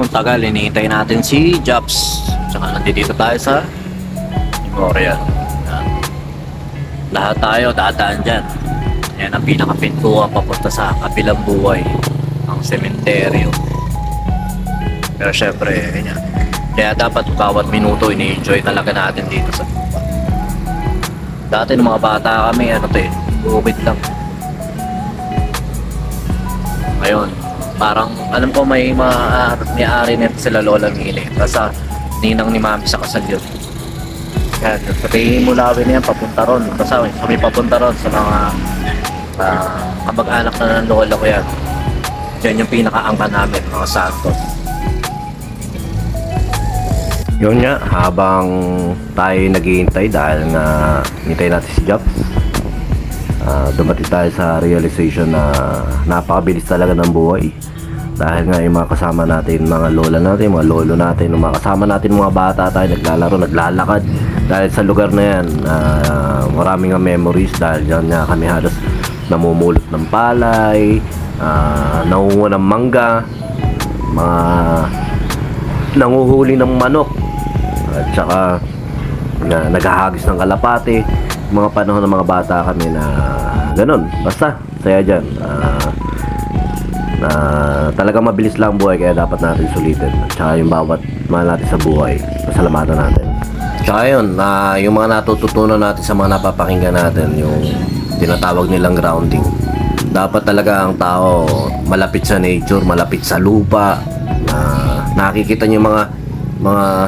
ang tagal, hinihintay natin si Jobs. Tsaka nandito tayo sa Memorial. Yan. Lahat tayo dadaan dyan. Yan ang pinakapintuan papunta sa kabilang buhay, ang sementeryo. Pero syempre, yan. Kaya dapat bawat minuto ini-enjoy talaga natin dito sa lupa. Dati nung mga bata kami, bukid lang. Ngayon, parang alam ko may-ari nito sila Lola Mili. Basta ninang ni Mami sa kasal yun. Yan, pati mulawin na yan, papunta ron. Basta kami papunta ron sa mga kamag-anak na ng Lola ko yan. Yan yung pinaka-angka namin, mga Santos. Yun nga, habang tayo naghihintay dahil nga hintay natin si Jobs, dumating tayo sa realization na napakabilis talaga ng buhay. Dahil nga yung mga kasama natin, mga lola natin, mga lolo natin, yung mga kasama natin, mga bata tayo, naglalaro, naglalakad. Dahil sa lugar na yan, maraming nga memories dahil dyan nga kami halos namumulot ng palay, nangungo ng mangga, mga nanguhuli ng manok, at saka naghahagis ng kalapate. Mga panahon ng mga bata kami na ganun, basta saya dyan. Talagang mabilis lang buhay, kaya dapat natin sulitin. At saka yung bawat mahal natin sa buhay, pasalamatan natin. Tsaka yun, yung mga natututunan natin sa mga napapakinggan natin, yung tinatawag nilang grounding. Dapat talaga ang tao malapit sa nature, malapit sa lupa. Nakikita niyo mga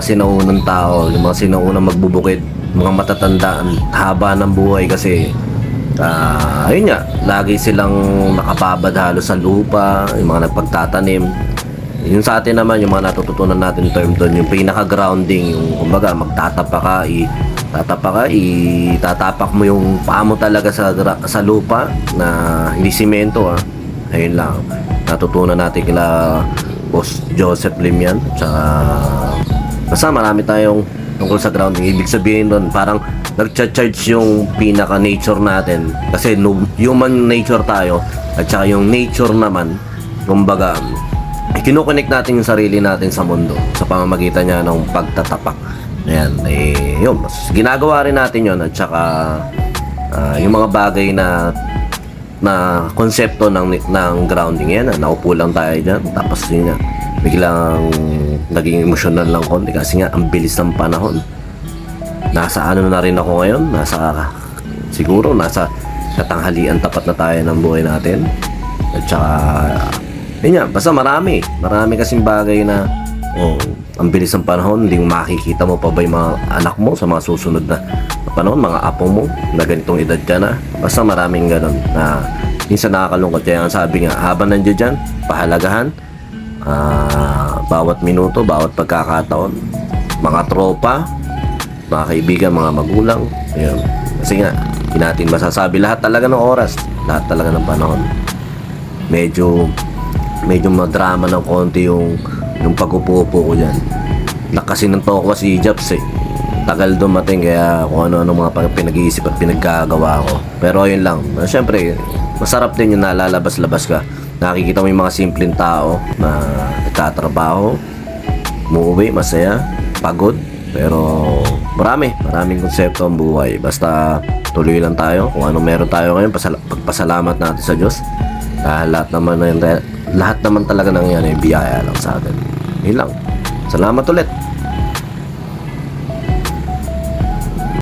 sinaunang tao, yung mga sinaunang magbubukid, mga matatandaan, haba ng buhay kasi ayun nga, lagi silang nakababad halos sa lupa, yung mga nagpagtatanim. Yung sa atin naman, yung mga natututunan natin term doon, yung pinaka-grounding, yung kumbaga itatapak mo yung paa mo talaga sa lupa na hindi simento. Ayun lang, natutunan natin kila Boss Joseph Lim yan. Tsaka basta marami tayong tungkol sa grounding. Ibig sabihin doon, parang nagcha-charge yung pinaka-nature natin. Kasi human nature tayo, at saka yung nature naman, kumbaga, kinoconnect natin yung sarili natin sa mundo sa pamamagitan niya ng pagtatapak. Ayan, yun, mas ginagawa rin natin yun. At saka yung mga bagay na konsepto ng grounding yan, naupo lang tayo dyan, tapos yun nga, biglang naging emotional lang konti kasi nga ang bilis ng panahon. Nasa ano na rin ako ngayon, siguro nasa katanghalian tapat na tayo ng buhay natin. At saka yun nga, basta marami kasing bagay na ang bilis ng panahon, hindi mo makikita mo pa ba yung mga anak mo sa mga susunod na panahon, mga apo mo na ganitong edad ka na. Basta maraming ganun na minsan nakakalungkot. Kaya ang sabi nga, habang nandiyan dyan, pahalagahan bawat minuto, bawat pagkakataon, mga tropa, mga kaibigan, mga magulang. Ayun. Kasi nga, hindi natin masasabi lahat talaga ng oras, lahat talaga ng panahon. Medyo madrama ng konti yung pag-upo-upo ko dyan. Kasi ng toko si Jobs tagal dumating, kaya kung ano-ano mga pinag-iisip at pinaggagawa ko. Pero ayun lang, syempre masarap din yung nalalabas-labas ka, nakikita mo yung mga simpleng tao na nagtatrabaho, umuwi, masaya, pagod, pero maraming konsepto ang buhay. Basta tuloy lang tayo kung ano meron tayo ngayon, pagpasalamat natin sa Diyos. Lahat naman talaga ng yan ay biyaya lang sa atin. Yun lang, salamat ulit.